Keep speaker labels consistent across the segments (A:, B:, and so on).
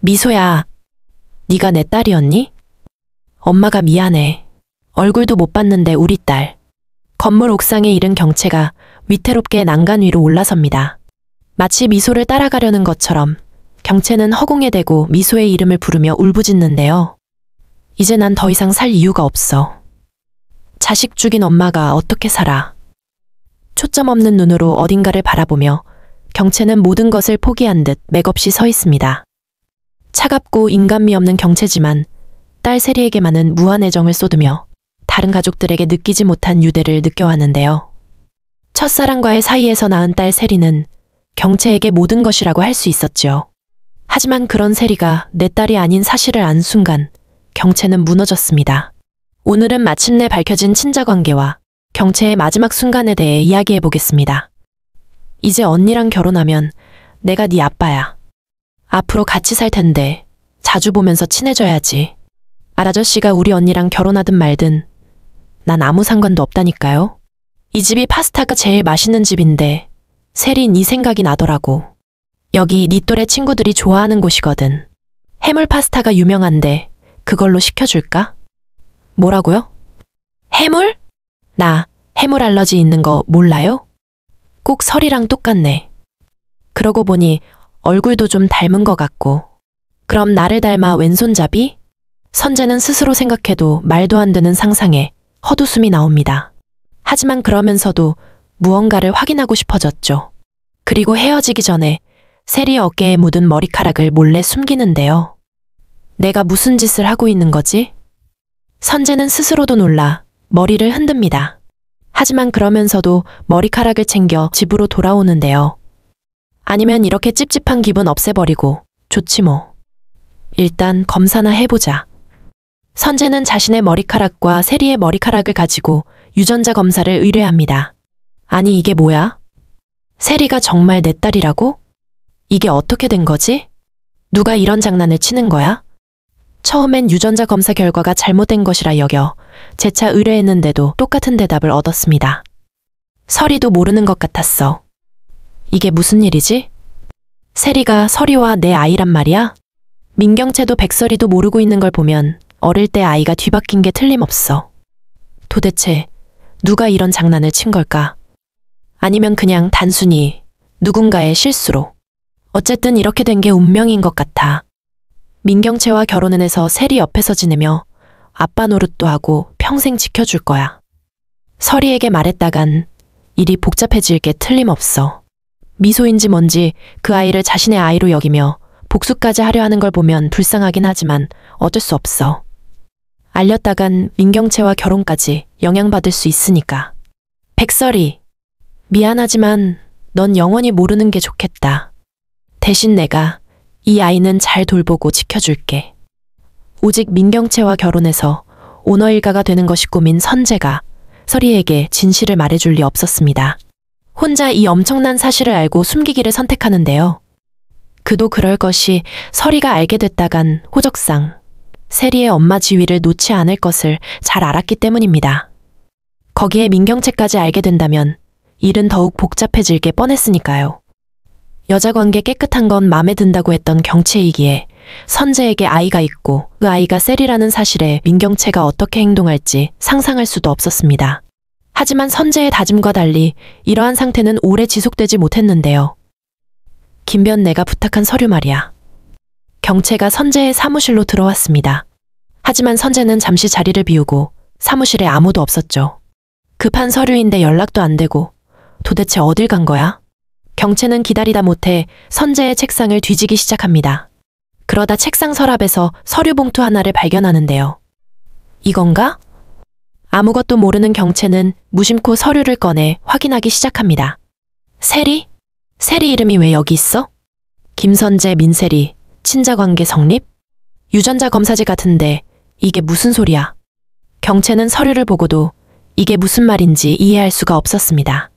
A: 미소야, 네가 내 딸이었니? 엄마가 미안해. 얼굴도 못 봤는데 우리 딸. 건물 옥상에 이른 경채가 위태롭게 난간 위로 올라섭니다. 마치 미소를 따라가려는 것처럼 경채는 허공에 대고 미소의 이름을 부르며 울부짖는데요. 이제 난 더 이상 살 이유가 없어. 자식 죽인 엄마가 어떻게 살아? 초점 없는 눈으로 어딘가를 바라보며 경채는 모든 것을 포기한 듯 맥없이 서 있습니다. 차갑고 인간미 없는 경채지만 딸 세리에게만은 무한 애정을 쏟으며 다른 가족들에게 느끼지 못한 유대를 느껴왔는데요. 첫사랑과의 사이에서 낳은 딸 세리는 경채에게 모든 것이라고 할 수 있었지요. 하지만 그런 세리가 내 딸이 아닌 사실을 안 순간 경채는 무너졌습니다. 오늘은 마침내 밝혀진 친자관계와 경채의 마지막 순간에 대해 이야기해 보겠습니다. 이제 언니랑 결혼하면 내가 네 아빠야. 앞으로 같이 살 텐데 자주 보면서 친해져야지. 아저씨가 우리 언니랑 결혼하든 말든 난 아무 상관도 없다니까요. 이 집이 파스타가 제일 맛있는 집인데 세리 네 생각이 나더라고. 여기 네 또래 친구들이 좋아하는 곳이거든. 해물 파스타가 유명한데 그걸로 시켜줄까? 뭐라고요? 해물? 나 해물 알러지 있는 거 몰라요? 꼭 설이랑 똑같네. 그러고 보니 얼굴도 좀 닮은 것 같고. 그럼 나를 닮아 왼손잡이? 선재는 스스로 생각해도 말도 안 되는 상상에 헛웃음이 나옵니다. 하지만 그러면서도 무언가를 확인하고 싶어졌죠. 그리고 헤어지기 전에 세리의 어깨에 묻은 머리카락을 몰래 숨기는데요. 내가 무슨 짓을 하고 있는 거지? 선재는 스스로도 놀라 머리를 흔듭니다. 하지만 그러면서도 머리카락을 챙겨 집으로 돌아오는데요. 아니면 이렇게 찝찝한 기분 없애버리고 좋지 뭐. 일단 검사나 해보자. 선재는 자신의 머리카락과 세리의 머리카락을 가지고 유전자 검사를 의뢰합니다. 아니 이게 뭐야? 세리가 정말 내 딸이라고? 이게 어떻게 된 거지? 누가 이런 장난을 치는 거야? 처음엔 유전자 검사 결과가 잘못된 것이라 여겨 재차 의뢰했는데도 똑같은 대답을 얻었습니다. 설이도 모르는 것 같았어. 이게 무슨 일이지? 세리가 설이와 내 아이란 말이야? 민경채도 백설이도 모르고 있는 걸 보면 어릴 때 아이가 뒤바뀐 게 틀림없어. 도대체 누가 이런 장난을 친 걸까? 아니면 그냥 단순히 누군가의 실수로. 어쨌든 이렇게 된 게 운명인 것 같아. 민경채와 결혼은 해서 세리 옆에서 지내며 아빠 노릇도 하고 평생 지켜줄 거야. 설이에게 말했다간 일이 복잡해질 게 틀림없어. 미소인지 뭔지 그 아이를 자신의 아이로 여기며 복수까지 하려 하는 걸 보면 불쌍하긴 하지만 어쩔 수 없어. 알렸다간 민경채와 결혼까지 영향받을 수 있으니까. 백설이, 미안하지만 넌 영원히 모르는 게 좋겠다. 대신 내가 이 아이는 잘 돌보고 지켜줄게. 오직 민경채와 결혼해서 오너 일가가 되는 것이 꿈인 선재가 설이에게 진실을 말해줄 리 없었습니다. 혼자 이 엄청난 사실을 알고 숨기기를 선택하는데요. 그도 그럴 것이 설이가 알게 됐다간 호적상 세리의 엄마 지위를 놓지 않을 것을 잘 알았기 때문입니다. 거기에 민경채까지 알게 된다면 일은 더욱 복잡해질 게 뻔했으니까요. 여자 관계 깨끗한 건 마음에 든다고 했던 경채이기에 선재에게 아이가 있고 그 아이가 셀이라는 사실에 민경채가 어떻게 행동할지 상상할 수도 없었습니다. 하지만 선재의 다짐과 달리 이러한 상태는 오래 지속되지 못했는데요. 김변 내가 부탁한 서류 말이야. 경채가 선재의 사무실로 들어왔습니다. 하지만 선재는 잠시 자리를 비우고 사무실에 아무도 없었죠. 급한 서류인데 연락도 안 되고 도대체 어딜 간 거야? 경채는 기다리다 못해 선재의 책상을 뒤지기 시작합니다. 그러다 책상 서랍에서 서류 봉투 하나를 발견하는데요. 이건가? 아무것도 모르는 경채는 무심코 서류를 꺼내 확인하기 시작합니다. 세리? 세리 이름이 왜 여기 있어? 김선재, 민세리, 친자관계 성립? 유전자 검사지 같은데 이게 무슨 소리야? 경채는 서류를 보고도 이게 무슨 말인지 이해할 수가 없었습니다.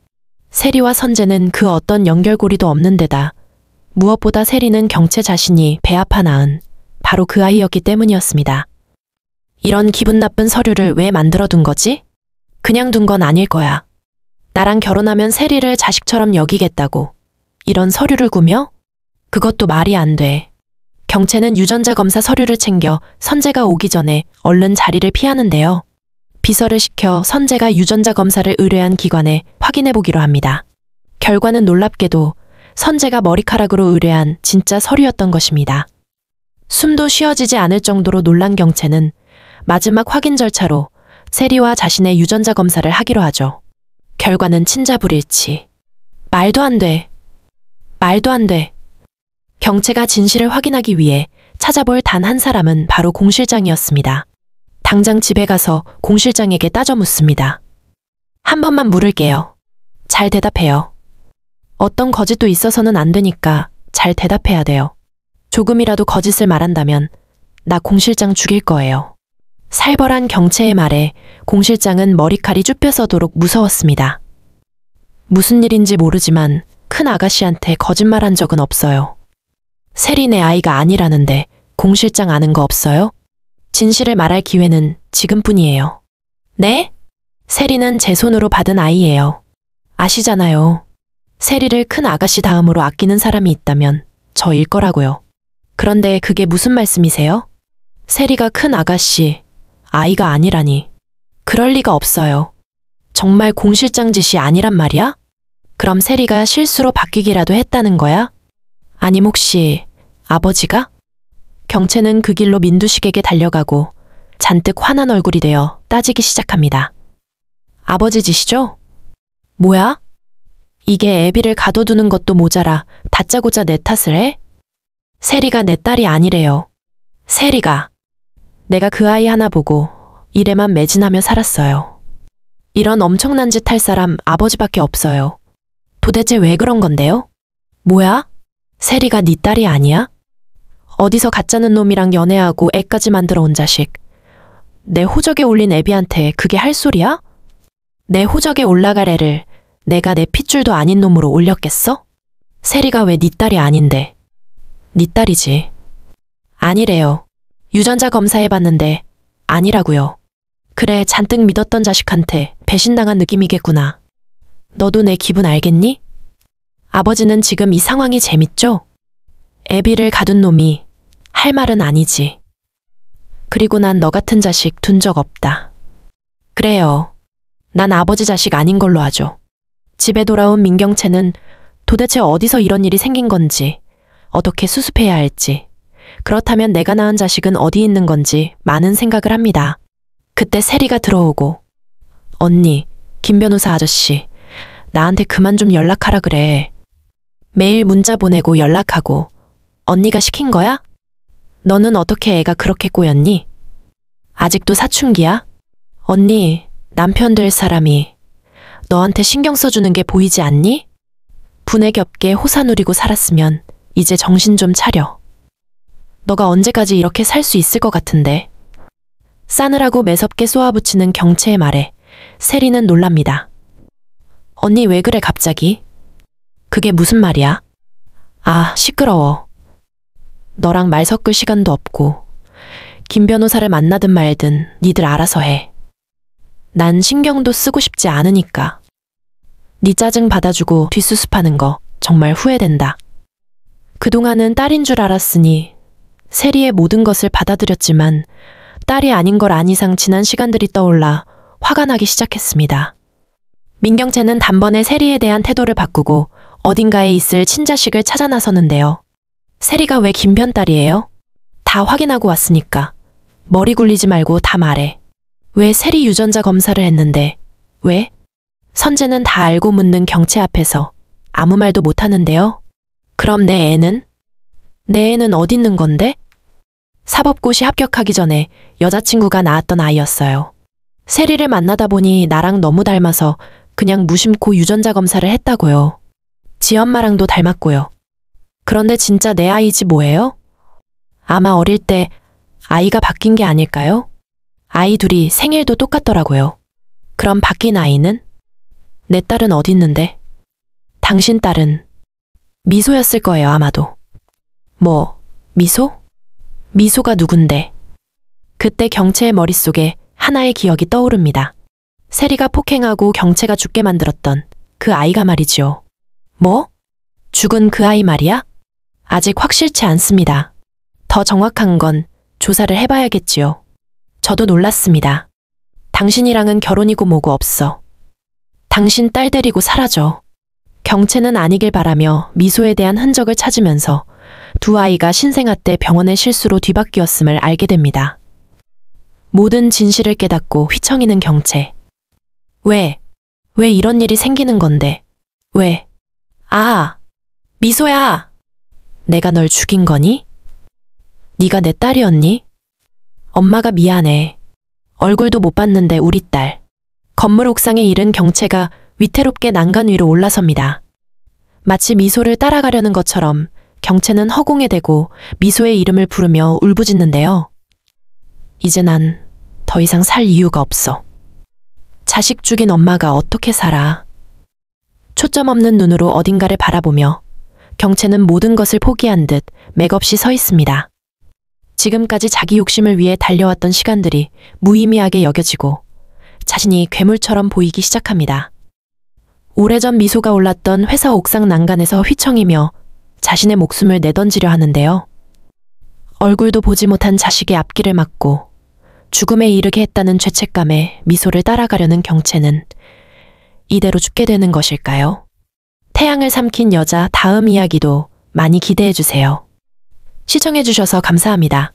A: 세리와 선재는 그 어떤 연결고리도 없는 데다 무엇보다 세리는 경채 자신이 배 아파 낳은 바로 그 아이였기 때문이었습니다. 이런 기분 나쁜 서류를 왜 만들어둔 거지? 그냥 둔 건 아닐 거야. 나랑 결혼하면 세리를 자식처럼 여기겠다고 이런 서류를 꾸며? 그것도 말이 안 돼. 경채는 유전자 검사 서류를 챙겨 선재가 오기 전에 얼른 자리를 피하는데요. 비서를 시켜 선재가 유전자 검사를 의뢰한 기관에 확인해 보기로 합니다. 결과는 놀랍게도 선재가 머리카락으로 의뢰한 진짜 서류였던 것입니다. 숨도 쉬어지지 않을 정도로 놀란 경채는 마지막 확인 절차로 세리와 자신의 유전자 검사를 하기로 하죠. 결과는 친자불일치. 말도 안 돼. 말도 안 돼. 경채가 진실을 확인하기 위해 찾아볼 단 한 사람은 바로 공 실장이었습니다. 당장 집에 가서 공 실장에게 따져 묻습니다. 한 번만 물을게요. 잘 대답해요. 어떤 거짓도 있어서는 안 되니까 잘 대답해야 돼요. 조금이라도 거짓을 말한다면 나 공 실장 죽일 거예요. 살벌한 경채의 말에 공 실장은 머리칼이 쭈뼛서도록 무서웠습니다. 무슨 일인지 모르지만 큰 아가씨한테 거짓말한 적은 없어요. 세리 내 아이가 아니라는데 공 실장 아는 거 없어요? 진실을 말할 기회는 지금뿐이에요. 네? 세리는 제 손으로 받은 아이예요. 아시잖아요. 세리를 큰 아가씨 다음으로 아끼는 사람이 있다면 저일 거라고요. 그런데 그게 무슨 말씀이세요? 세리가 큰 아가씨, 아이가 아니라니. 그럴 리가 없어요. 정말 공 실장 짓이 아니란 말이야? 그럼 세리가 실수로 바뀌기라도 했다는 거야? 아님 혹시 아버지가? 경채는 그 길로 민두식에게 달려가고 잔뜩 화난 얼굴이 되어 따지기 시작합니다. 아버지 짓이죠? 뭐야? 이게 애비를 가둬두는 것도 모자라 다짜고짜 내 탓을 해? 세리가 내 딸이 아니래요. 세리가. 내가 그 아이 하나 보고 일에만 매진하며 살았어요. 이런 엄청난 짓 할 사람 아버지밖에 없어요. 도대체 왜 그런 건데요? 뭐야? 세리가 네 딸이 아니야? 어디서 가짜는 놈이랑 연애하고 애까지 만들어 온 자식. 내 호적에 올린 애비한테 그게 할 소리야? 내 호적에 올라갈 애를 내가 내 핏줄도 아닌 놈으로 올렸겠어? 세리가 왜 네 딸이 아닌데? 네 딸이지. 아니래요. 유전자 검사해봤는데 아니라고요. 그래, 잔뜩 믿었던 자식한테 배신당한 느낌이겠구나. 너도 내 기분 알겠니? 아버지는 지금 이 상황이 재밌죠? 애비를 가둔 놈이 할 말은 아니지. 그리고 난 너 같은 자식 둔 적 없다. 그래요. 난 아버지 자식 아닌 걸로 하죠. 집에 돌아온 민경채는 도대체 어디서 이런 일이 생긴 건지, 어떻게 수습해야 할지, 그렇다면 내가 낳은 자식은 어디 있는 건지 많은 생각을 합니다. 그때 세리가 들어오고, 언니, 김 변호사 아저씨, 나한테 그만 좀 연락하라 그래. 매일 문자 보내고 연락하고 언니가 시킨 거야? 너는 어떻게 애가 그렇게 꼬였니? 아직도 사춘기야? 언니, 남편 될 사람이 너한테 신경 써주는 게 보이지 않니? 분에 겹게 호사 누리고 살았으면 이제 정신 좀 차려. 너가 언제까지 이렇게 살 수 있을 것 같은데. 싸늘하고 매섭게 쏘아붙이는 경채의 말에 세리는 놀랍니다. 언니 왜 그래 갑자기? 그게 무슨 말이야? 아, 시끄러워. 너랑 말 섞을 시간도 없고 김 변호사를 만나든 말든 니들 알아서 해. 난 신경도 쓰고 싶지 않으니까. 니 짜증 받아주고 뒷수습하는 거 정말 후회된다. 그동안은 딸인 줄 알았으니 세리의 모든 것을 받아들였지만 딸이 아닌 걸 안 이상 지난 시간들이 떠올라 화가 나기 시작했습니다. 민경채는 단번에 세리에 대한 태도를 바꾸고 어딘가에 있을 친자식을 찾아 나서는데요. 세리가 왜 김변 딸이에요? 다 확인하고 왔으니까. 머리 굴리지 말고 다 말해. 왜 세리 유전자 검사를 했는데? 왜? 선재는 다 알고 묻는 경채 앞에서 아무 말도 못하는데요. 그럼 내 애는? 내 애는 어디 있는 건데? 사법고시 합격하기 전에 여자친구가 낳았던 아이였어요. 세리를 만나다 보니 나랑 너무 닮아서 그냥 무심코 유전자 검사를 했다고요. 지 엄마랑도 닮았고요. 그런데 진짜 내 아이지 뭐예요? 아마 어릴 때 아이가 바뀐 게 아닐까요? 아이 둘이 생일도 똑같더라고요. 그럼 바뀐 아이는? 내 딸은 어디 있는데? 당신 딸은 미소였을 거예요, 아마도. 뭐, 미소? 미소가 누군데? 그때 경채의 머릿속에 하나의 기억이 떠오릅니다. 세리가 폭행하고 경채가 죽게 만들었던 그 아이가 말이지요. 뭐? 죽은 그 아이 말이야? 아직 확실치 않습니다. 더 정확한 건 조사를 해봐야겠지요. 저도 놀랐습니다. 당신이랑은 결혼이고 뭐고 없어. 당신 딸 데리고 사라져. 경채는 아니길 바라며 미소에 대한 흔적을 찾으면서 두 아이가 신생아 때 병원의 실수로 뒤바뀌었음을 알게 됩니다. 모든 진실을 깨닫고 휘청이는 경채. 왜 이런 일이 생기는 건데? 왜? 아, 미소야! 내가 널 죽인 거니? 네가 내 딸이었니? 엄마가 미안해. 얼굴도 못 봤는데 우리 딸. 건물 옥상에 이른 경채가 위태롭게 난간 위로 올라섭니다. 마치 미소를 따라가려는 것처럼 경채는 허공에 대고 미소의 이름을 부르며 울부짖는데요. 이제 난 더 이상 살 이유가 없어. 자식 죽인 엄마가 어떻게 살아? 초점 없는 눈으로 어딘가를 바라보며 경채는 모든 것을 포기한 듯 맥없이 서 있습니다. 지금까지 자기 욕심을 위해 달려왔던 시간들이 무의미하게 여겨지고 자신이 괴물처럼 보이기 시작합니다. 오래전 미소가 올랐던 회사 옥상 난간에서 휘청이며 자신의 목숨을 내던지려 하는데요. 얼굴도 보지 못한 자식의 앞길을 막고 죽음에 이르게 했다는 죄책감에 미소를 따라가려는 경채는 이대로 죽게 되는 것일까요? 태양을 삼킨 여자 다음 이야기도 많이 기대해주세요. 시청해주셔서 감사합니다.